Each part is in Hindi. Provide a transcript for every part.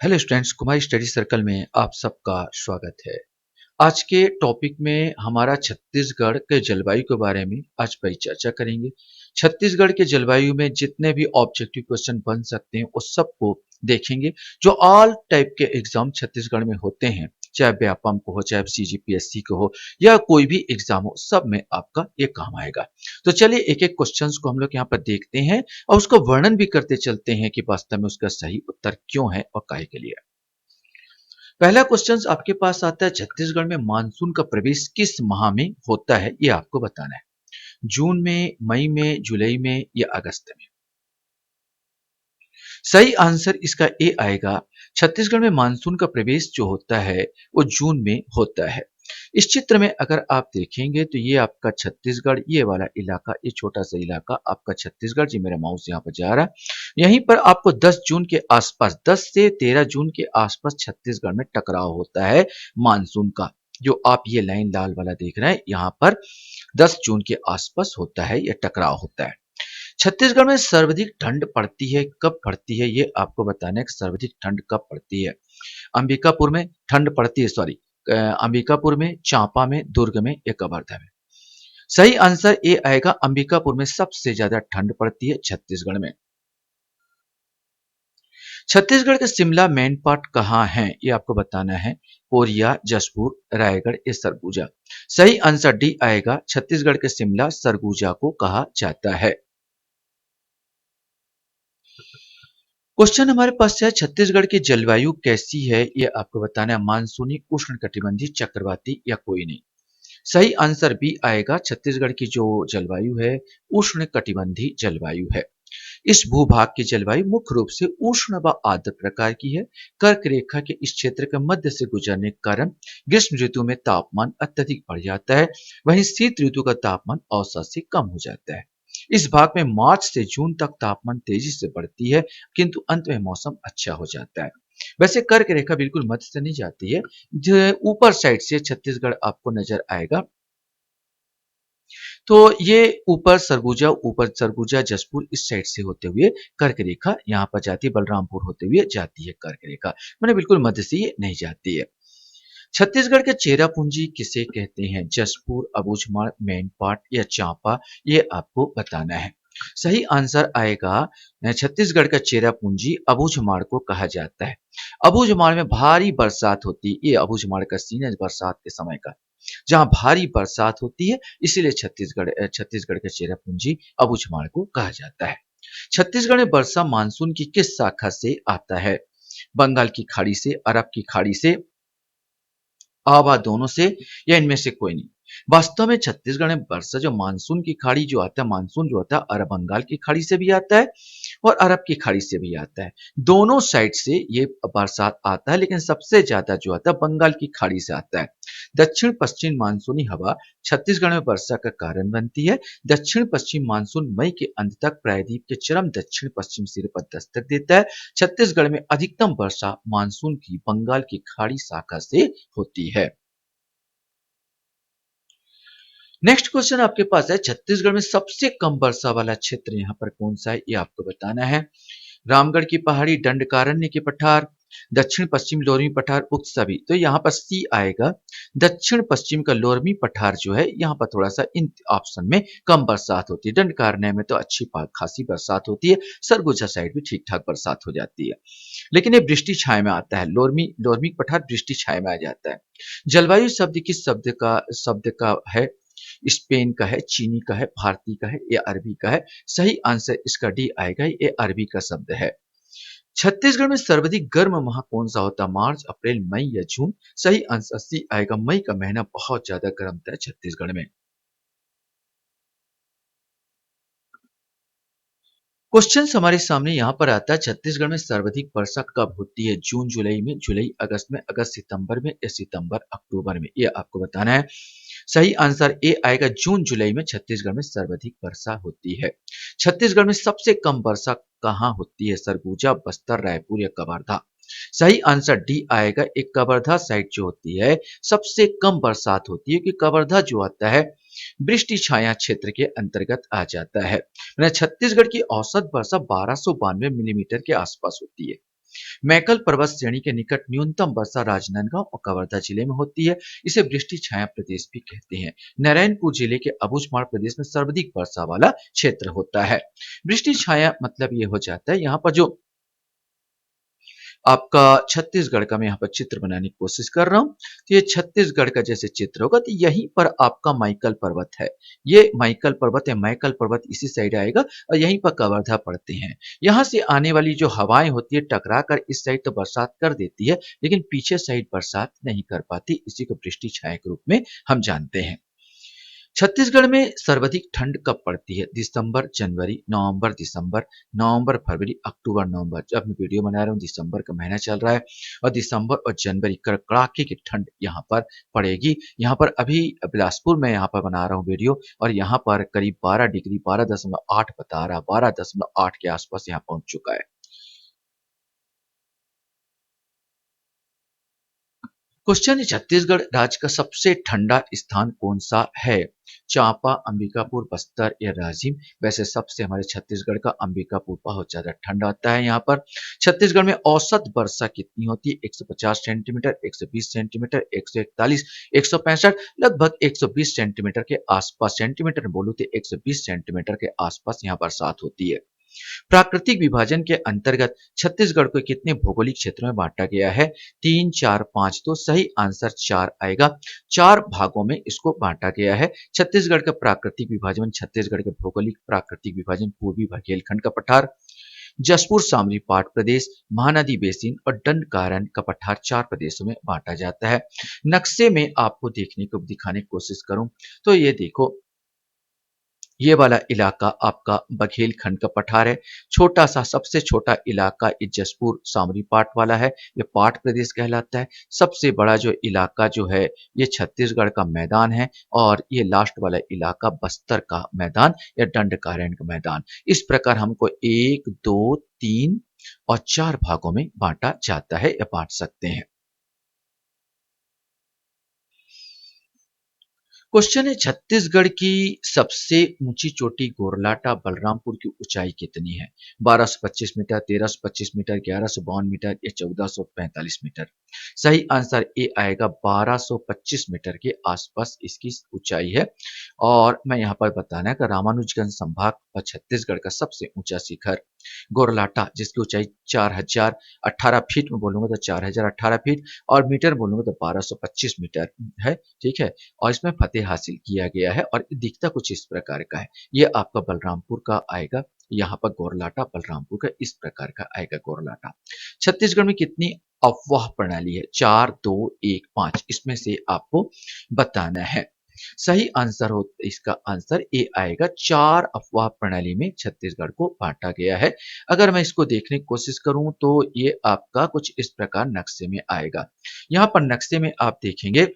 हेलो स्टूडेंट्स, कुमारी स्टडी सर्कल में आप सबका स्वागत है। आज के टॉपिक में हमारा छत्तीसगढ़ के जलवायु के बारे में आज परिचर्चा करेंगे। छत्तीसगढ़ के जलवायु में जितने भी ऑब्जेक्टिव क्वेश्चन बन सकते हैं उस सबको देखेंगे। जो ऑल टाइप के एग्जाम छत्तीसगढ़ में होते हैं, चाहे व्यापम को हो, चाहे सीजीपीएससी को हो या कोई भी एग्जाम हो, सब में आपका ये काम आएगा। तो चलिए एक एक क्वेश्चंस को हम लोग यहाँ पर देखते हैं और उसको वर्णन भी करते चलते हैं कि वास्तव में उसका सही उत्तर क्यों है और काहे के लिए। पहला क्वेश्चन आपके पास आता है, छत्तीसगढ़ में मानसून का प्रवेश किस माह में होता है, ये आपको बताना है। जून में, मई में, जुलाई में या अगस्त में। सही आंसर इसका ए आएगा। छत्तीसगढ़ में मानसून का प्रवेश जो होता है वो जून में होता है। इस चित्र में अगर आप देखेंगे तो ये आपका छत्तीसगढ़, ये वाला इलाका, ये छोटा सा इलाका आपका छत्तीसगढ़, जी मेरा माउस यहाँ पर जा रहा है। यहीं पर आपको 10 जून के आसपास, 10 से 13 जून के आसपास छत्तीसगढ़ में टकराव होता है मानसून का। जो आप ये लाइन लाल वाला देख रहे हैं, यहाँ पर 10 जून के आसपास होता है, यह टकराव होता है। छत्तीसगढ़ में सर्वाधिक ठंड पड़ती है, कब पड़ती है ये आपको बताना है कि सर्वाधिक ठंड कब पड़ती है। अंबिकापुर में ठंड पड़ती है, सॉरी, अंबिकापुर में, चांपा में, दुर्ग में या कवर्धा में। सही आंसर ए आएगा, अंबिकापुर में सबसे ज्यादा ठंड पड़ती है छत्तीसगढ़ में। छत्तीसगढ़ के शिमला मेन पार्ट कहाँ है ये आपको बताना है। कोरिया, जशपुर, रायगढ़ या सरगुजा। सही आंसर डी आएगा, छत्तीसगढ़ के शिमला सरगुजा को कहा जाता है। क्वेश्चन हमारे पास है, छत्तीसगढ़ की जलवायु कैसी है ये आपको बताना है। मानसूनी, उष्णकटिबंधीय, चक्रवाती या कोई नहीं। सही आंसर बी आएगा, छत्तीसगढ़ की जो जलवायु है उष्णकटिबंधीय जलवायु है। इस भूभाग की जलवायु मुख्य रूप से उष्ण व आर्द्र प्रकार की है। कर्क रेखा के इस क्षेत्र के मध्य से गुजरने के कारण ग्रीष्म ऋतु में तापमान अत्यधिक बढ़ जाता है, वहीं शीत ऋतु का तापमान औसत से कम हो जाता है। इस भाग में मार्च से जून तक तापमान तेजी से बढ़ती है, किंतु अंत में मौसम अच्छा हो जाता है। वैसे कर्क रेखा बिल्कुल मध्य से नहीं जाती है, जो ऊपर साइड से छत्तीसगढ़ आपको नजर आएगा। तो ये ऊपर सरगुजा, जशपुर इस साइड से होते हुए कर्क रेखा यहाँ पर जाती है, बलरामपुर होते हुए जाती है कर्क रेखा, मैंने बिल्कुल मध्य से ये नहीं जाती है। छत्तीसगढ़ के चेरापूंजी किसे कहते हैं? जशपुर, अबूझमाड़, मैनपाट या चांपा, ये आपको बताना है। सही आंसर आएगा, छत्तीसगढ़ का चेरापूंजी अबूझमाड़ को कहा जाता है। अबूझमाड़ में भारी बरसात होती है, ये अबूझमाड़ का सीन है बरसात के समय का, जहां भारी बरसात होती है, इसीलिए छत्तीसगढ़ का चेरापूंजी अबूझमाड़ को कहा जाता है। छत्तीसगढ़ में वर्षा मानसून की किस शाखा से आता है? बंगाल की खाड़ी से, अरब की खाड़ी से, आवा दोनों से या इनमें से कोई नहीं। वास्तव में छत्तीसगढ़ में वर्षा जो मानसून की खाड़ी जो आता है, मानसून जो होता है अरब बंगाल की खाड़ी से भी आता है और अरब की खाड़ी से भी आता है। दोनों साइड से ये बरसात आता है, लेकिन सबसे ज्यादा जो आता है बंगाल की खाड़ी से आता है। दक्षिण पश्चिम मानसूनी हवा छत्तीसगढ़ में वर्षा का कारण बनती है। दक्षिण पश्चिम मानसून मई के अंत तक प्रायद्वीप के चरम दक्षिण पश्चिम सिरे पर दस्तक देता है। छत्तीसगढ़ में अधिकतम वर्षा मानसून की बंगाल की खाड़ी शाखा से होती है। नेक्स्ट क्वेश्चन आपके पास है, छत्तीसगढ़ में सबसे कम वर्षा वाला क्षेत्र यहाँ पर कौन सा है ये आपको बताना है। रामगढ़ की पहाड़ी, दंडकारण्य के पठार, दक्षिण पश्चिम लोरमी पठार, उक्त सभी। तो यहाँ पर सी आएगा, दक्षिण पश्चिम का लोरमी पठार जो है यहाँ पर थोड़ा सा इन ऑप्शन में कम बरसात होती है। दंडकारण्य में तो अच्छी खासी बरसात होती है, सरगुजा साइड भी ठीक ठाक बरसात हो जाती है, लेकिन ये वृष्टि छाया में आता है। लोरमी लोरमी पठार वृष्टि छाया में आ जाता है। जलवायु शब्द किस शब्द का है? स्पेन का है, चीनी का है, भारतीय का है या अरबी का है? सही आंसर इसका डी आएगा, ये अरबी का शब्द है। छत्तीसगढ़ में सर्वाधिक गर्म माह कौन सा होता है? मार्च, अप्रैल, मई या जून? सही आंसर सी आएगा, मई का महीना बहुत ज्यादा गर्म था छत्तीसगढ़ में। क्वेश्चन हमारे सामने यहाँ पर आता है, छत्तीसगढ़ में सर्वाधिक वर्षा कब होती है? जून जुलाई में, जुलाई अगस्त में, अगस्त सितंबर में या सितंबर अक्टूबर में? ये आपको बताना है। सही आंसर ए आएगा, जून जुलाई में छत्तीसगढ़ में सर्वाधिक वर्षा होती है। छत्तीसगढ़ में सबसे कम वर्षा कहाँ होती है? सरगुजा, बस्तर, रायपुर या कवर्धा? सही आंसर डी आएगा, एक कवर्धा साइड जो होती है सबसे कम बरसात होती है, क्योंकि कवर्धा जो आता है वृष्टि छाया क्षेत्र के अंतर्गत आ जाता है। छत्तीसगढ़ की औसत वर्षा 1292 मिलीमीटर के आसपास होती है। मैकल पर्वत श्रेणी के निकट न्यूनतम वर्षा राजनांदगांव और कवर्धा जिले में होती है। इसे वृष्टि छाया प्रदेश भी कहते हैं। नारायणपुर जिले के अबूझमाड़ प्रदेश में सर्वाधिक वर्षा वाला क्षेत्र होता है। वृष्टि छाया मतलब ये हो जाता है, यहाँ पर जो आपका छत्तीसगढ़ का मैं यहाँ पर चित्र बनाने की कोशिश कर रहा हूँ। तो ये छत्तीसगढ़ का जैसे चित्र होगा, तो यहीं पर आपका माइकल पर्वत है। ये माइकल पर्वत है, माइकल पर्वत इसी साइड आएगा और यहीं पर कवर्धा पड़ते हैं। यहाँ से आने वाली जो हवाएं होती है टकरा कर इस साइड तो बरसात कर देती है, लेकिन पीछे साइड बरसात नहीं कर पाती। इसी को वृष्टि छाया के रूप में हम जानते हैं। छत्तीसगढ़ में सर्वाधिक ठंड कब पड़ती है? दिसंबर, जनवरी, नवंबर, दिसंबर, नवंबर, फरवरी, अक्टूबर, नवंबर। जब मैं वीडियो बना रहा हूँ दिसंबर का महीना चल रहा है और दिसंबर और जनवरी कड़ाके की ठंड यहाँ पर पड़ेगी। यहाँ पर अभी बिलासपुर में यहाँ पर बना रहा हूँ वीडियो और यहाँ पर करीब 12 डिग्री 12.8 बता रहा, 12.8 के आसपास यहाँ पहुंच चुका है। क्वेश्चन है, छत्तीसगढ़ राज्य का सबसे ठंडा स्थान कौन सा है? चांपा, अंबिकापुर, बस्तर या राजिम? वैसे सबसे हमारे छत्तीसगढ़ का अंबिकापुर बहुत ज्यादा ठंडा होता है। यहाँ पर छत्तीसगढ़ में औसत वर्षा कितनी होती है? 150 सेंटीमीटर, 120 सेंटीमीटर, 141, 165, लगभग 120 सेंटीमीटर के आसपास। सेंटीमीटर बोलूं तो 120 सेंटीमीटर के आसपास यहाँ बरसात होती है। प्राकृतिक विभाजन के अंतर्गत छत्तीसगढ़ को कितने भौगोलिक क्षेत्रों में बांटा गया है? 3, 4, 5। तो सही आंसर 4 आएगा। 4 भागों में इसको बांटा गया है। छत्तीसगढ़ का प्राकृतिक विभाजन, छत्तीसगढ़ के भौगोलिक प्राकृतिक विभाजन, पूर्वी बुंदेलखंड का पठार, जसपुर सामरी पाट प्रदेश, महानदी बेसिन और दंडकारण्य का पठार 4 प्रदेशों में बांटा जाता है। नक्शे में आपको देखने को दिखाने की कोशिश करूं तो ये देखो, ये वाला इलाका आपका बघेलखंड का पठार है। छोटा सा सबसे छोटा इलाका ये जसपुर सामरी पाट वाला है, ये पाट प्रदेश कहलाता है। सबसे बड़ा जो इलाका जो है ये छत्तीसगढ़ का मैदान है और ये लास्ट वाला इलाका बस्तर का मैदान या दंडकारण्य का मैदान। इस प्रकार हमको 1, 2, 3 और 4 भागों में बांटा जाता है या बांट सकते हैं। क्वेश्चन है, छत्तीसगढ़ की सबसे ऊंची चोटी गोरलाटा बलरामपुर की ऊंचाई कितनी है? 1225 मीटर, 1325 मीटर, 1152 मीटर या 1445 मीटर? सही आंसर ए आएगा, 1225 मीटर के आसपास इसकी ऊंचाई है। और मैं यहाँ पर बताना है कि रामानुजगंज संभाग और छत्तीसगढ़ का सबसे ऊंचा शिखर गोरलाटा, जिसकी ऊंचाई 4018 फीट में बोलूंगा तो 4018 फीट और मीटर बोलूंगा तो 1225 मीटर है। ठीक है, और इसमें फतेह हासिल किया गया है और दिखता कुछ इस प्रकार का है। ये आपका बलरामपुर का आएगा, यहाँ पर गोरलाटा बलरामपुर का इस प्रकार का आएगा गोरलाटा। छत्तीसगढ़ में कितनी अफवाह प्रणाली है? 4, 2, 1, 5। इसमें से आपको बताना है। सही आंसर हो, इसका आंसर ए आएगा। 4 अफवाह प्रणाली में छत्तीसगढ़ को बांटा गया है। अगर मैं इसको देखने की कोशिश करूं तो ये आपका कुछ इस प्रकार नक्शे में आएगा। यहाँ पर नक्शे में आप देखेंगे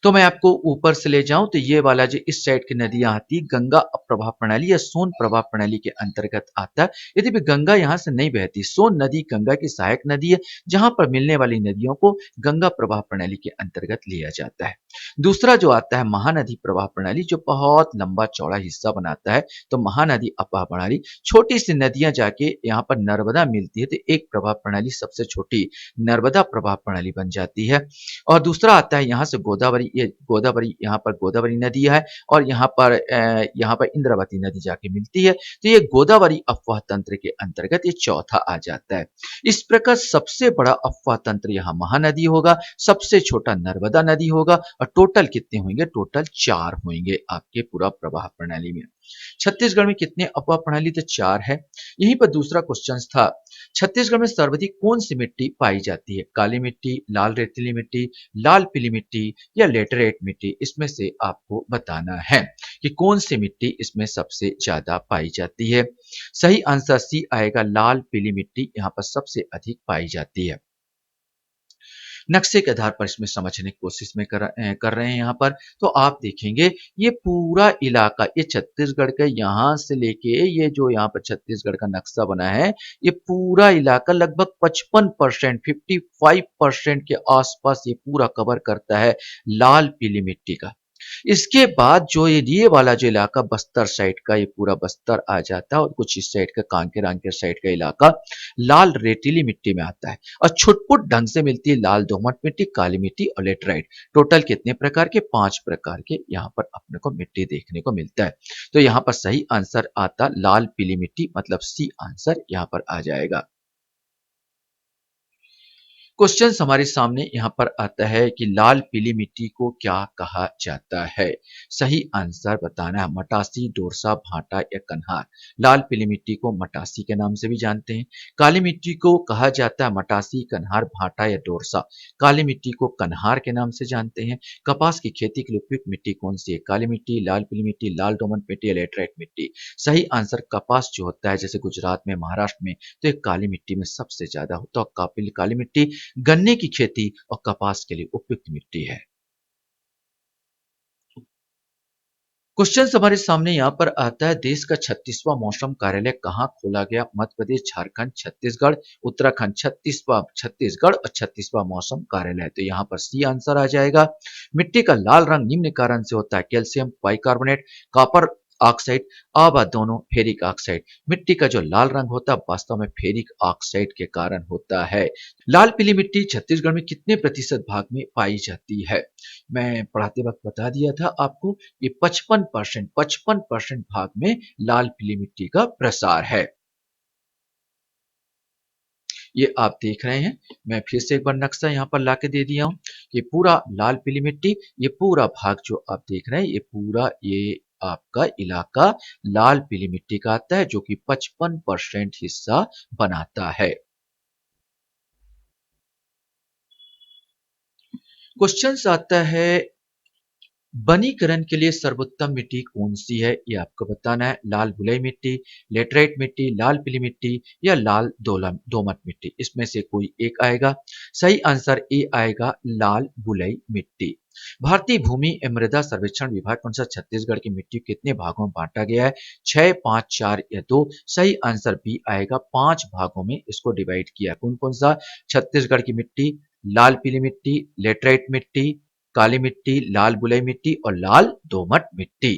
तो मैं आपको ऊपर से ले जाऊं तो ये वाला जो इस साइड की नदियां आती है गंगा प्रवाह प्रणाली या सोन प्रवाह प्रणाली के अंतर्गत आता है। यदि भी गंगा यहाँ से नहीं बहती, सोन नदी गंगा की सहायक नदी है, जहां पर मिलने वाली नदियों को गंगा प्रवाह प्रणाली के अंतर्गत लिया जाता है। दूसरा जो आता है महानदी प्रवाह प्रणाली, जो बहुत लंबा चौड़ा हिस्सा बनाता है। तो महानदी प्रवाह प्रणाली, छोटी सी नदियां जाके यहाँ पर नर्मदा मिलती है तो एक प्रवाह प्रणाली सबसे छोटी नर्मदा प्रवाह प्रणाली बन जाती है। और दूसरा आता है यहाँ से गोदावरी, ये गोदावरी, यहाँ पर गोदावरी नदी है और यहाँ पर इंद्रावती नदी जाके मिलती है। तो ये गोदावरी अफवाह तंत्र के अंतर्गत ये चौथा आ जाता है। इस प्रकार सबसे बड़ा अफवाह तंत्र यहाँ महानदी होगा, सबसे छोटा नर्मदा नदी होगा और टोटल कितने होंगे? टोटल 4 होंगे आपके पूरा प्रवाह प्रणाली में। छत्तीसगढ़ में कितने अफवाह प्रणाली? तो 4 है। यहीं पर दूसरा क्वेश्चन था, छत्तीसगढ़ में सर्वाधिक कौन सी मिट्टी पाई जाती है? काली मिट्टी, लाल रेतीली मिट्टी, लाल पीली मिट्टी या लेटराइट मिट्टी? इसमें से आपको बताना है कि कौन सी मिट्टी इसमें सबसे ज्यादा पाई जाती है। सही आंसर सी आएगा, लाल पीली मिट्टी यहाँ पर सबसे अधिक पाई जाती है। नक्शे के आधार पर इसमें समझने की कोशिश में कर रहे हैं यहाँ पर। तो आप देखेंगे ये पूरा इलाका, ये छत्तीसगढ़ का यहाँ से लेके ये जो यहाँ पर छत्तीसगढ़ का नक्शा बना है, ये पूरा इलाका लगभग 55%, 55% के आसपास ये पूरा कवर करता है लाल पीली मिट्टी का। इसके बाद जो ये वाला जो इलाका बस्तर साइड का, ये पूरा बस्तर आ जाता है और कुछ इस साइड का कांकेर आंकेर साइड का इलाका लाल रेतीली मिट्टी में आता है और छुटपुट ढंग से मिलती है लाल दोमट मिट्टी, काली मिट्टी और लेटराइट। टोटल कितने प्रकार के? 5 प्रकार के यहाँ पर अपने को मिट्टी देखने को मिलता है। तो यहाँ पर सही आंसर आता लाल पीली मिट्टी, मतलब सी आंसर यहाँ पर आ जाएगा। क्वेश्चन हमारे सामने यहाँ पर आता है कि लाल पीली मिट्टी को क्या कहा जाता है? सही आंसर बताना है। मटासी, डोरसा, भाटा या कन्हार। लाल पीली मिट्टी को मटासी के नाम से भी जानते हैं। काली मिट्टी को कहा जाता है मटासी, कन्हार, भाटा या डोरसा। काली मिट्टी को कन्हार के नाम से जानते हैं। कपास की खेती के लिए उपयुक्त मिट्टी कौन सी है? काली मिट्टी, लाल पीली मिट्टी, लाल दोमट मिट्टी या लेटराइट मिट्टी। सही आंसर कपास जो होता है, जैसे गुजरात में, महाराष्ट्र में, तो ये काली मिट्टी में सबसे ज्यादा होता है और काली मिट्टी गन्ने की खेती और कपास के लिए उपयुक्त मिट्टी है। क्वेश्चन हमारे सामने यहाँ पर आता है, देश का 36वां मौसम कार्यालय कहाँ खोला गया? मध्य प्रदेश, झारखंड, छत्तीसगढ़, उत्तराखंड। 36वां छत्तीसगढ़ और 36वां मौसम कार्यालय, तो यहाँ पर सी आंसर आ जाएगा। मिट्टी का लाल रंग निम्न कारण से होता है: कैल्शियम बाइकार्बोनेट, कॉपर ऑक्साइड, अब दोनों फेरिक ऑक्साइड। मिट्टी का जो लाल रंग होता है वास्तव में फेरिक ऑक्साइड के कारण होता है। लाल पीली मिट्टी छत्तीसगढ़ में कितने प्रतिशत भाग में पाई जाती है? मैं पढ़ाते वक्त बता दिया था आपको, ये 55% भाग में लाल पीली मिट्टी का प्रसार है। ये आप देख रहे हैं, मैं फिर से एक बार नक्शा यहाँ पर लाके दे दिया हूँ। ये पूरा लाल पीली मिट्टी, ये पूरा भाग जो आप देख रहे हैं, ये पूरा ये आपका इलाका लाल पीली मिट्टी का आता है, जो कि 55% हिस्सा बनाता है। क्वेश्चन आता है, वनीकरण के लिए सर्वोत्तम मिट्टी कौन सी है? ये आपको बताना है। लाल बलुई मिट्टी, लेटराइट मिट्टी, लाल पीली मिट्टी या लाल दोमट मिट्टी, इसमें से कोई एक आएगा। सही आंसर ए आएगा, लाल बलुई मिट्टी। भारतीय भूमि एवं मृदा सर्वेक्षण विभाग के अनुसार छत्तीसगढ़ की मिट्टी कितने भागों में बांटा गया है? 6, 5, 4 या 2। सही आंसर बी आएगा, 5 भागों में इसको डिवाइड किया। कौन कौन सा? छत्तीसगढ़ की मिट्टी, लाल पीली मिट्टी, लेटराइट मिट्टी, काली मिट्टी, लाल बलुई मिट्टी और लाल दोमट मिट्टी।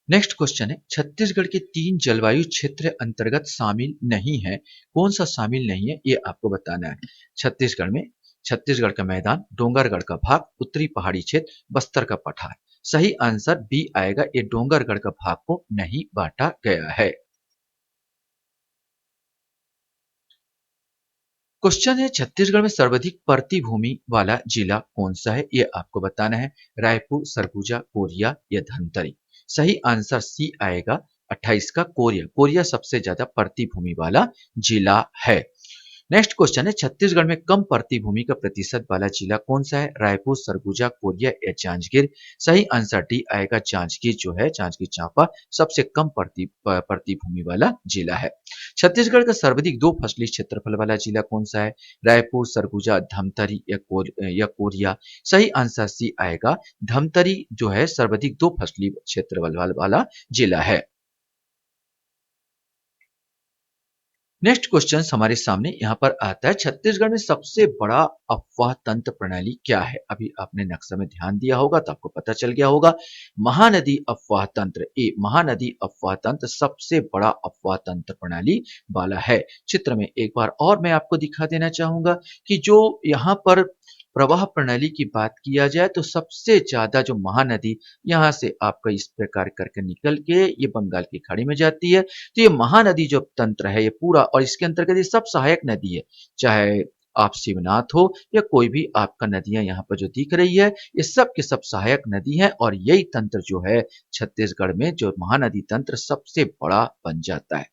नेक्स्ट क्वेश्चन है, छत्तीसगढ़ के 3 जलवायु क्षेत्र अंतर्गत शामिल नहीं है। कौन सा शामिल नहीं है, ये आपको बताना है। छत्तीसगढ़ में छत्तीसगढ़ का मैदान, डोंगरगढ़ का भाग, उत्तरी पहाड़ी क्षेत्र, बस्तर का पठार। सही आंसर बी आएगा, ये डोंगरगढ़ का भाग को नहीं बांटा गया है। क्वेश्चन है, छत्तीसगढ़ में सर्वाधिक परती भूमि वाला जिला कौन सा है? ये आपको बताना है। रायपुर, सरगुजा, कोरिया या धमतरी। सही आंसर सी आएगा, 28 का कोरिया। कोरिया सबसे ज्यादा परती भूमि वाला जिला है। नेक्स्ट क्वेश्चन है, छत्तीसगढ़ में कम परती भूमि का प्रतिशत वाला जिला कौन सा है? रायपुर, सरगुजा, कोरिया या जांजगीर। सही आंसर डी आएगा, जांजगीर जो है, जांजगीर चांपा सबसे कम परती भूमि वाला जिला है। छत्तीसगढ़ का सर्वाधिक 2 फसली क्षेत्रफल वाला जिला कौन सा है? रायपुर, सरगुजा, धमतरी या कोरिया। सही आंसर सी आएगा, धमतरी जो है सर्वाधिक 2 फसली क्षेत्रफल वाला जिला है। नेक्स्ट क्वेश्चन हमारे सामने यहाँ पर आता है, छत्तीसगढ़ में सबसे बड़ा अफवाह तंत्र प्रणाली क्या है? अभी आपने नक्शा में ध्यान दिया होगा तो आपको पता चल गया होगा। महानदी अफवाह तंत्र, ए महानदी अफवाह तंत्र सबसे बड़ा अफवाह तंत्र प्रणाली वाला है। चित्र में एक बार और मैं आपको दिखा देना चाहूंगा कि जो यहाँ पर प्रवाह प्रणाली की बात किया जाए तो सबसे ज्यादा जो महानदी यहाँ से आपका इस प्रकार करके निकल के ये बंगाल की खाड़ी में जाती है। तो ये महानदी जो तंत्र है ये पूरा, और इसके अंतर्गत ये सब सहायक नदी है, चाहे आप शिवनाथ हो या कोई भी आपका नदियां यहाँ पर जो दिख रही है, ये सब के सब सहायक नदी है। और यही तंत्र जो है छत्तीसगढ़ में जो महानदी तंत्र सबसे बड़ा बन जाता है।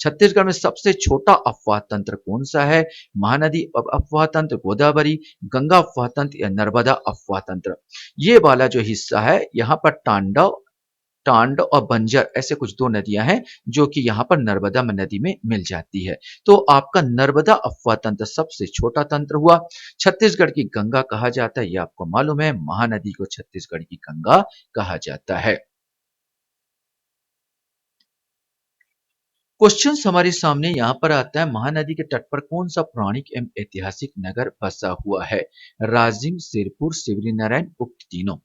छत्तीसगढ़ में सबसे छोटा अफवाह तंत्र कौन सा है? महानदी अफवाह तंत्र, गोदावरी, गंगा अफवाह तंत्र या नर्मदा अफवाह तंत्र। ये वाला जो हिस्सा है यहाँ पर टांड और बंजर ऐसे कुछ 2 नदियां हैं जो कि यहाँ पर नर्मदा नदी में मिल जाती है। तो आपका नर्मदा अफवाह तंत्र सबसे छोटा तंत्र हुआ। छत्तीसगढ़ की गंगा कहा जाता है, ये आपको मालूम है। महानदी को छत्तीसगढ़ की गंगा कहा जाता है। क्वेश्चन हमारे सामने यहाँ पर आता है, महानदी के तट पर कौन सा पौराणिक एवं ऐतिहासिक नगर बसा हुआ है? राजिम, सिरपुर, शिवरी नारायण, उक्त तीनों।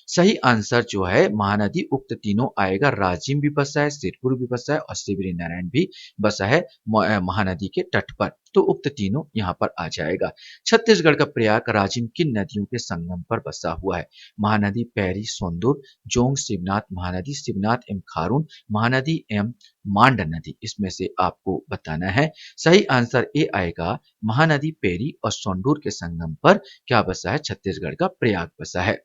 सही आंसर जो है महानदी उक्त तीनों आएगा। राजिम भी बसा है, सिरपुर भी बसा है और शिवरी नारायण भी बसा है महानदी के तट पर। तो उक्त तीनों यहाँ पर आ जाएगा। छत्तीसगढ़ का प्रयाग राजिम किन नदियों के संगम पर बसा हुआ है? महानदी पैरी सोंदूर, जोंग शिवनाथ महानदी, शिवनाथ एवं खारून महानदी एवं मांड नदी। इसमें से आपको बताना है। सही आंसर ए आएगा। महानदी पेरी और सोंडूर के संगम पर क्या बसा है? छत्तीसगढ़ का प्रयाग बसा है।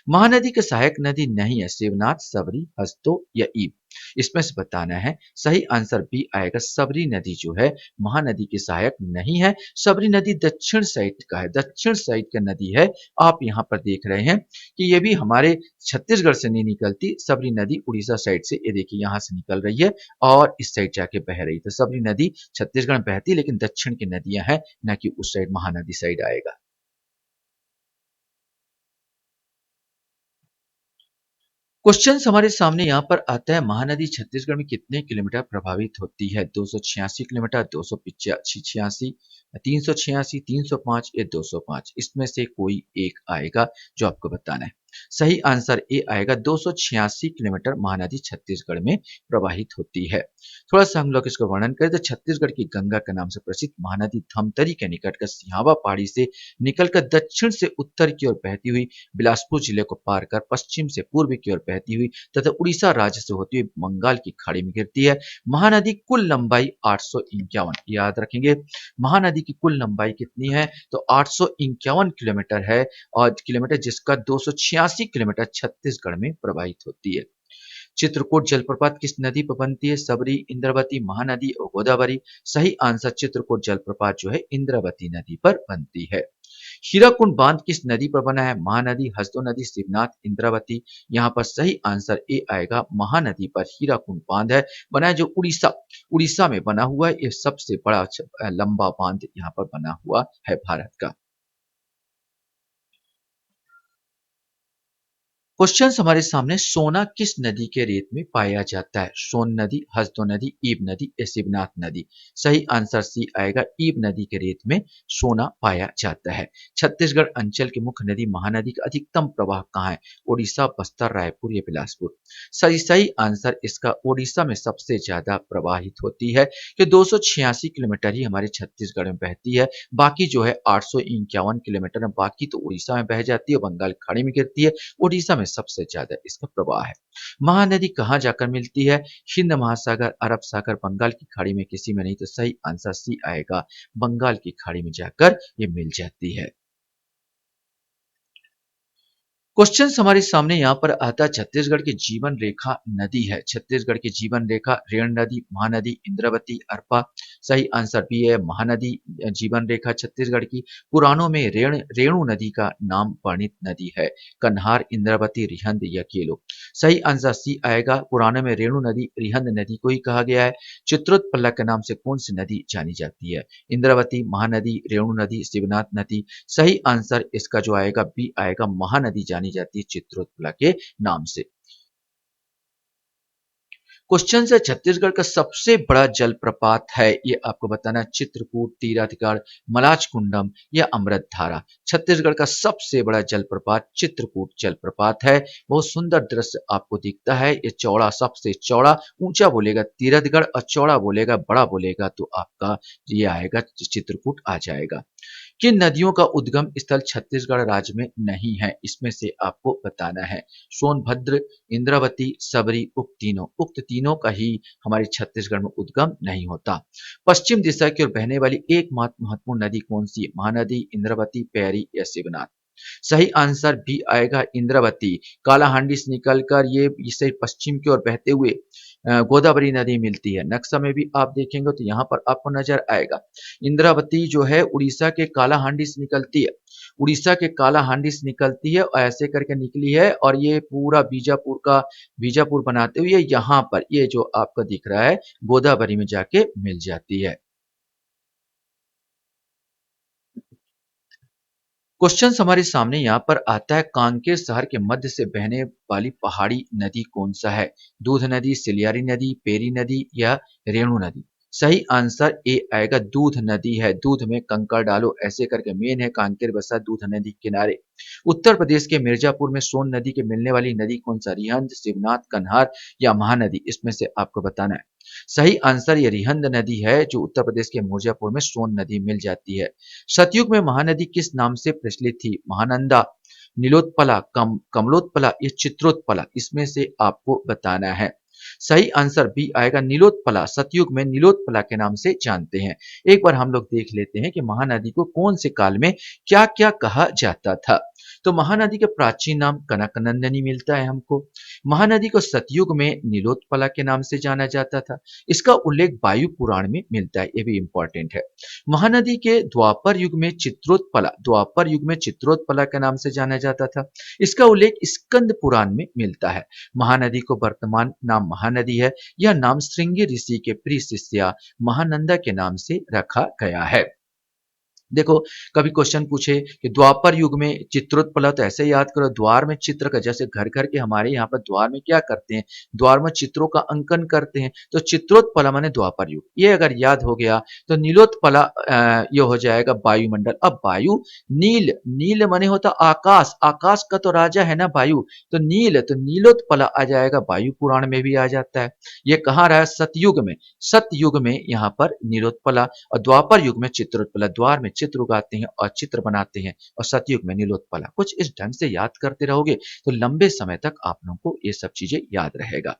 महानदी की सहायक नदी नहीं है। शिवनाथ, सबरी, हस्तो या ईब। इसमें से बताना है। सही आंसर बी आएगा। सबरी नदी जो है महानदी की सहायक नहीं है। सबरी नदी दक्षिण साइड का है, दक्षिण साइड का नदी है। आप यहाँ पर देख रहे हैं कि ये भी हमारे छत्तीसगढ़ से नहीं निकलती। सबरी नदी उड़ीसा साइड से, ये देखिए यहाँ से निकल रही है और इस साइड जाके बह रही। तो सबरी नदी छत्तीसगढ़ में बहती है, लेकिन दक्षिण की नदियां हैं, न कि उस साइड महानदी साइड आएगा। क्वेश्चन हमारे सामने यहाँ पर आता है। महानदी छत्तीसगढ़ में कितने किलोमीटर प्रभावित होती है? 286 किलोमीटर, 286, 386, 305 या 205। इसमें से कोई एक आएगा जो आपको बताना है। सही आंसर ए आएगा। 286 किलोमीटर महानदी छत्तीसगढ़ में प्रवाहित होती है। थोड़ा सा हम लोग इसको वर्णन करें तो छत्तीसगढ़ की गंगा के नाम से प्रसिद्ध महानदी धमतरी के निकट का सिहावा पहाड़ी से निकलकर दक्षिण से उत्तर की ओर बहती हुई बिलासपुर जिले को पार कर पश्चिम से पूर्व की ओर बहती हुई तथा उड़ीसा राज्य से होती हुई बंगाल की खाड़ी में गिरती है। महानदी कुल लंबाई 851, याद रखेंगे महानदी की कुल लंबाई कितनी है? तो 851 किलोमीटर है, और किलोमीटर जिसका 286 किलोमीटर छत्तीसगढ़ में प्रवाहित होती है। चित्रकूट जलप्रपात किस नदी पर बनती है? सबरी, इंद्रावती, महानदी और गोदावरी। सही आंसर चित्रकूट जलप्रपात जो है इंद्रावती नदी पर बनती है। हीराकुंड बांध किस नदी पर बना है? महानदी, हसदो नदी, शिवनाथ, इंद्रावती। यहाँ पर सही आंसर ए आएगा। महानदी पर हीराकुंड बांध है, बना है, जो उड़ीसा उड़ीसा में बना हुआ है। ये सबसे बड़ा लंबा बांध यहाँ पर बना हुआ है भारत का। क्वेश्चन हमारे सामने। सोना किस नदी के रेत में पाया जाता है? सोन नदी, हसदो नदी, ईब नदी या शिवनाथ नदी। सही आंसर सी आएगा। ईब नदी के रेत में सोना पाया जाता है। छत्तीसगढ़ अंचल की मुख्य नदी महानदी का अधिकतम प्रवाह कहाँ है? उड़ीसा, बस्तर, रायपुर या बिलासपुर। सही सही आंसर इसका उड़ीसा में सबसे ज्यादा प्रवाहित होती है, कि 286 किलोमीटर ही हमारे छत्तीसगढ़ में बहती है। बाकी जो है 851 किलोमीटर में, बाकी तो उड़ीसा में बह जाती है, बंगाल की खाड़ी में गिरती है। उड़ीसा में सबसे ज्यादा इसका प्रवाह है। महानदी कहाँ जाकर मिलती है? हिंद महासागर, अरब सागर, बंगाल की खाड़ी में किसी में नहीं। तो सही आंसर सी आएगा। बंगाल की खाड़ी में जाकर ये मिल जाती है। क्वेश्चन हमारे सामने यहाँ पर आता है। छत्तीसगढ़ की जीवन रेखा नदी है। छत्तीसगढ़ की जीवन रेखा रेण नदी, महानदी, इंद्रावती, अरपा। सही आंसर बी है, महानदी। जीवन रेखा छत्तीसगढ़ की पुराणों में रेणु नदी का नाम वर्णित नदी है। कन्हार, इंद्रावती, रिहंद या केलो। सही आंसर सी आएगा। पुराणों में रेणु नदी, रिहंद नदी को ही कहा गया है। चित्रोत्पला के नाम से कौन सी नदी जानी जाती है? इंद्रावती, महानदी, रेणु नदी, शिवनाथ नदी। सही आंसर इसका जो आएगा बी आएगा। महानदी जानी जाती है चित्रोत्पला के नाम से। क्वेश्चन है। छत्तीसगढ़ का सबसे बड़ा जलप्रपात है, ये आपको बताना है। चित्रकूट, तीरथगढ़, मलाच कुंडम या अमृतधारा। छत्तीसगढ़ का सबसे बड़ा जलप्रपात चित्रकूट जलप्रपात है। बहुत सुंदर दृश्य आपको दिखता है। ये चौड़ा, सबसे चौड़ा। ऊंचा बोलेगा तीरथगढ़ और चौड़ा बोलेगा, बड़ा बोलेगा तो आपका ये आएगा चित्रकूट आ जाएगा। किन नदियों का उद्गम स्थल छत्तीसगढ़ राज्य में नहीं है? इसमें से आपको बताना है। सोनभद्र, इंद्रावती, सबरी, उक्त तीनों का ही हमारे छत्तीसगढ़ में उद्गम नहीं होता। पश्चिम दिशा की ओर बहने वाली एकमात्र महत्वपूर्ण नदी कौन सी? महानदी, इंद्रावती, पैरी या शिवनाथ। सही आंसर भी आएगा इंद्रावती। कालाहांडी से निकलकर ये इसे पश्चिम की ओर बहते हुए गोदावरी नदी मिलती है। नक्शा में भी आप देखेंगे तो यहाँ पर आपको नजर आएगा। इंद्रावती जो है उड़ीसा के कालाहांडी से निकलती है। उड़ीसा के कालाहांडी से निकलती है और ऐसे करके निकली है, और ये पूरा बीजापुर बनाते हुए यहाँ पर ये जो आपका दिख रहा है गोदावरी में जाके मिल जाती है। क्वेश्चन हमारे सामने यहाँ पर आता है। कांकेर शहर के मध्य से बहने वाली पहाड़ी नदी कौन सा है? दूध नदी, सिलियारी नदी, पेरी नदी या रेणु नदी। सही आंसर ए आएगा, दूध नदी है। दूध में कंकड़ डालो ऐसे करके मेन है, कांकेर बसा दूध नदी के किनारे। उत्तर प्रदेश के मिर्जापुर में सोन नदी के मिलने वाली नदी कौन सा? रिहंद, शिवनाथ, कन्हार या महानदी? इसमें से आपको बताना है। सही आंसर ये रिहंद नदी है, जो उत्तर प्रदेश के मिर्जापुर में सोन नदी मिल जाती है। सतयुग में महानदी किस नाम से प्रचलित थी? महानंदा, नीलोत्पला, कमलोत्पला या चित्रोत्पला? इसमें से आपको बताना है। सही आंसर बी आएगा, नीलोत्पला। सतयुग में नीलोत्पला के नाम से जानते हैं। एक बार हम लोग देख लेते हैं कि महानदी को कौन से काल में क्या क्या कहा जाता था। तो महानदी के प्राचीन नाम कनकनंदनी मिलता है हमको। महानदी को सतयुग में नीलोत्पला के नाम से जाना जाता था। इसका उल्लेख वायु पुराण में मिलता है, ये भी इंपॉर्टेंट है। महानदी के द्वापर युग में चित्रोत्पला के नाम से जाना जाता था। इसका उल्लेख स्कंद पुराण में मिलता है। महानदी को वर्तमान नाम महानदी है। यह नाम श्रृंगी ऋषि के प्रिय शिष्या महानंदा के नाम से रखा गया है। देखो, कभी क्वेश्चन पूछे कि द्वापर युग में चित्रोत्पला, तो ऐसे याद करो, द्वार में चित्र का, जैसे घर घर के हमारे यहाँ पर द्वार में क्या करते हैं? द्वार में चित्रों का अंकन करते हैं। तो चित्रोत्पला माने द्वापर युग, ये अगर याद हो गया तो नीलोत्पला ये हो जाएगा वायुमंडल। अब वायु, नील, नील माने होता आकाश, आकाश का तो राजा है ना वायु, तो नील, तो नीलोत्पला आ जाएगा, वायु पुराण में भी आ जाता है। ये कहाँ रहा? सतयुग में। सतयुग में यहाँ पर नीलोत्पला, और द्वापर युग में चित्रोत्पला। द्वार में चित्र उगाते हैं और चित्र बनाते हैं, और सतयुग में नीलोत्पला। कुछ इस ढंग से याद करते रहोगे तो लंबे समय तक आप लोगों को ये सब चीजें याद रहेगा।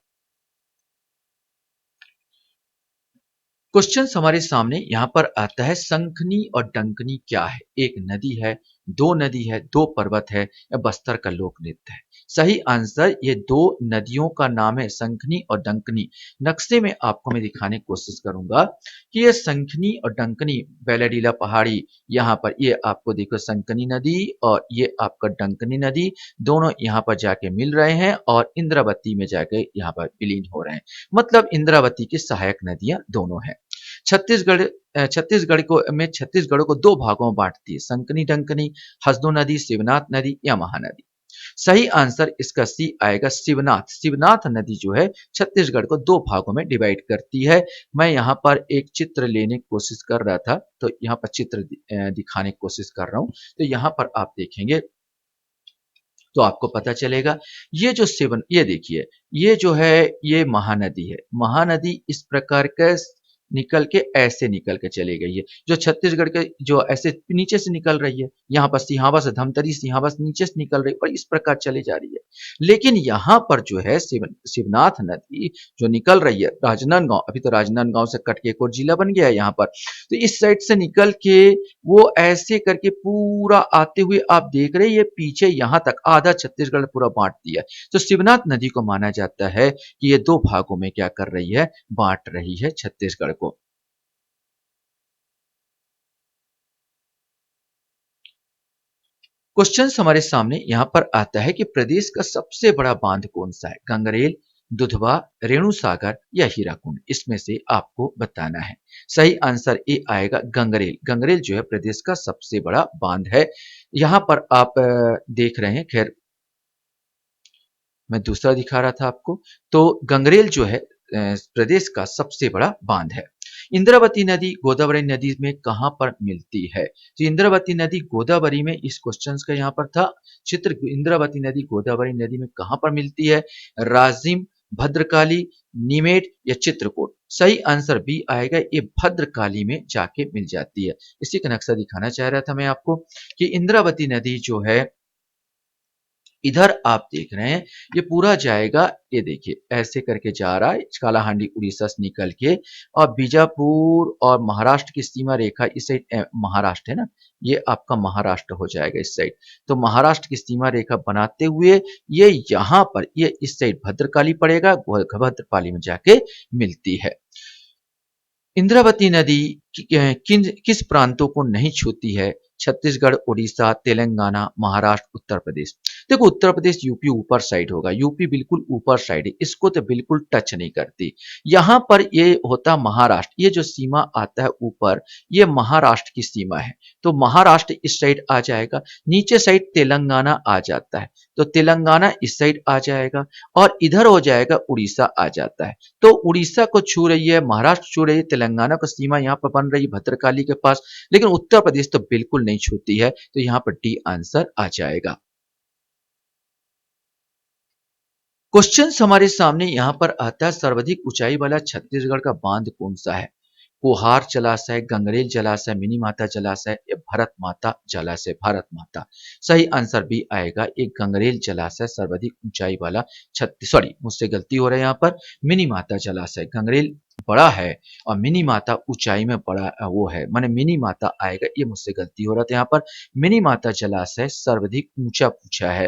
क्वेश्चन हमारे सामने यहां पर आता है, संखनी और डंकनी क्या है? एक नदी है, दो नदी है, दो पर्वत है, या बस्तर का लोक नृत्य है? सही आंसर ये दो नदियों का नाम है, संखनी और डंकनी। नक्शे में आपको मैं दिखाने की कोशिश करूंगा कि ये संखनी और डंकनी, बेलाडीला पहाड़ी, यहाँ पर ये आपको देखो संकनी नदी और ये आपका डंकनी नदी, दोनों यहाँ पर जाके मिल रहे हैं और इंद्रावती में जाके यहाँ पर विलीन हो रहे हैं। मतलब इंद्रावती की सहायक नदियां दोनों हैं। छत्तीसगढ़ छत्तीसगढ़ को दो भागों में बांटती है, संकनी डंकनी, हसदो नदी, शिवनाथ नदी या महानदी? सही आंसर इसका सी आएगा, शिवनाथ। शिवनाथ नदी जो है छत्तीसगढ़ को दो भागों में डिवाइड करती है। मैं यहाँ पर एक चित्र लेने की कोशिश कर रहा था, तो यहाँ पर चित्र दिखाने की कोशिश कर रहा हूँ। तो यहाँ पर आप देखेंगे तो आपको पता चलेगा, ये जो ये देखिए, ये जो है ये महानदी है। महानदी इस प्रकार का निकल के ऐसे निकल के चली गई है, जो छत्तीसगढ़ के जो ऐसे नीचे से निकल रही है, यहाँ पर सिंहावा धमतरी, सिंहावा नीचे से निकल रही है और इस प्रकार चली जा रही है। लेकिन यहाँ पर जो है शिवनाथ नदी जो निकल रही है राजनांदगांव, अभी तो राजनांदगांव से कट के एक और जिला बन गया है यहाँ पर, तो इस साइड से निकल के वो ऐसे करके पूरा आते हुए आप देख रहे हैं, ये पीछे यहाँ तक आधा छत्तीसगढ़ पूरा बांट दिया है। तो शिवनाथ नदी को माना जाता है कि ये दो भागों में क्या कर रही है? बांट रही है छत्तीसगढ़ को। क्वेश्चन हमारे सामने यहां पर आता है कि प्रदेश का सबसे बड़ा बांध कौन सा है? गंगरेल, दुधवा, रेणुसागर या हीराकुंड? इसमें से आपको बताना है। सही आंसर ए आएगा, गंगरेल। गंगरेल जो है प्रदेश का सबसे बड़ा बांध है। यहां पर आप देख रहे हैं, खैर मैं दूसरा दिखा रहा था आपको, तो गंगरेल जो है प्रदेश का सबसे बड़ा बांध है। इंद्रावती नदी गोदावरी नदी में कहां पर मिलती है? तो इंद्रावती नदी गोदावरी में, इस क्वेश्चन का यहाँ पर था चित्र, इंद्रावती नदी गोदावरी नदी में कहां पर मिलती है? राजिम, भद्रकाली, नीमेट या चित्रकूट? सही आंसर बी आएगा, ये भद्रकाली में जाके मिल जाती है। इसी का नक्शा दिखाना चाह रहा था मैं आपको कि इंद्रावती नदी जो है, इधर आप देख रहे हैं ये पूरा जाएगा, ये देखिए ऐसे करके जा रहा है, कालाहांडी उड़ीसा से निकल के और बीजापुर और महाराष्ट्र की सीमा रेखा इस साइड, महाराष्ट्र है ना, ये आपका महाराष्ट्र हो जाएगा इस साइड। तो महाराष्ट्र की सीमा रेखा बनाते हुए ये यहाँ पर, ये इस साइड भद्रकाली पड़ेगा, भद्रकाली में जाके मिलती है। इंद्रावती नदी किस प्रांतों को नहीं छूती है? छत्तीसगढ़, उड़ीसा, तेलंगाना, महाराष्ट्र, उत्तर प्रदेश। देखो उत्तर प्रदेश, यूपी ऊपर साइड होगा, यूपी बिल्कुल ऊपर साइड है, इसको तो बिल्कुल टच नहीं करती। यहाँ पर ये होता महाराष्ट्र, ये जो सीमा आता है ऊपर, ये महाराष्ट्र की सीमा है, तो महाराष्ट्र इस साइड आ जाएगा। नीचे साइड तेलंगाना आ जाता है, तो तेलंगाना इस साइड आ जाएगा, और इधर हो जाएगा उड़ीसा आ जाता है। तो उड़ीसा को छू रही है, महाराष्ट्र छू रही है, तेलंगाना को सीमा यहाँ पर बन रही है भद्रकाली के पास, लेकिन उत्तर प्रदेश तो बिल्कुल नहीं छूती है, तो यहाँ पर डी आंसर आ जाएगा। क्वेश्चंस हमारे सामने यहाँ पर आता है, सर्वाधिक ऊंचाई वाला छत्तीसगढ़ का बांध कौन सा है? कुहार जलाशय, गंगरेल जलाशय, मिनी माता जलाशय या भरत माता जलाशय, भारत माता। सही आंसर भी आएगा, एक गंगरेल जलाशय सर्वाधिक ऊंचाई वाला छत्तीस, सॉरी मुझसे गलती हो रहा है यहाँ पर, मिनी माता जलाशय। गंगरेल बड़ा है और मिनी माता ऊंचाई में बड़ा वो है, माने मिनी माता आएगा, ये मुझसे गलती हो रहा था यहाँ पर। मिनी माता जलाशय सर्वाधिक ऊंचा पूछा है,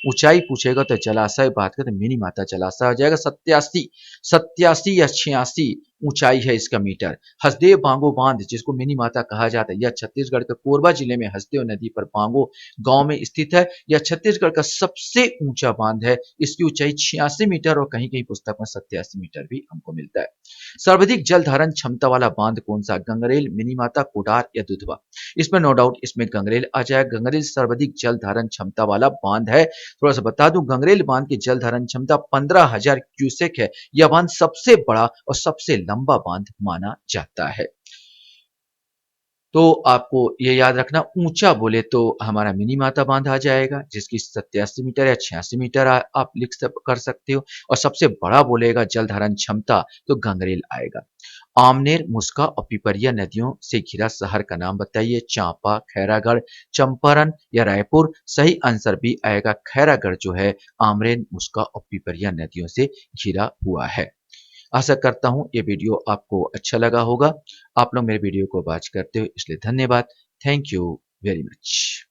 ऊंचाई पूछेगा तो जलाशय बात करें तो मिनी माता जलाशय आ जाएगा। 87 87 या 86 ऊंचाई है इसका मीटर। हसदेव बांगो बांध जिसको मिनी माता कहा जाता है, यह छत्तीसगढ़ के कोरबा जिले में हसदेव नदी पर बांगो गांव में स्थित है। यह छत्तीसगढ़ का सबसे ऊंचा बांध है, इसकी ऊंचाई 86 मीटर और कहीं कहीं पुस्तक में 87 मीटर भी हमको मिलता है। सर्वाधिक जल धारण क्षमता वाला बांध कौन सा? गंगरेल, मिनी माता, कोडार या दुधवा? इसमें नो डाउट इसमें गंगरेल आ जाएगा। गंगरेल सर्वाधिक जल धारण क्षमता वाला बांध है। थोड़ा सा बता दूं, गंगरेल बांध की जल धारण क्षमता 15,000 क्यूसेक है। यह बांध सबसे बड़ा और सबसे लंबा बांध माना जाता है। तो आपको ये याद रखना, ऊंचा बोले तो हमारा मिनी माता बांध आ जाएगा जिसकी 87 मीटर या 86 मीटर आप कर सकते हो, और सबसे बड़ा बोलेगा जल धारण क्षमता तो गंगरेल आएगा। आमनेर, मुस्का और पिपरिया नदियों से घिरा शहर का नाम बताइए। चांपा, खैरागढ़, चंपारण या रायपुर? सही आंसर भी आएगा, खैरागढ़ जो है आमनेर, मुस्का और पिपरिया नदियों से घिरा हुआ है। आशा करता हूँ ये वीडियो आपको अच्छा लगा होगा। आप लोग मेरे वीडियो को वॉच करते हो इसलिए धन्यवाद। Thank you very much.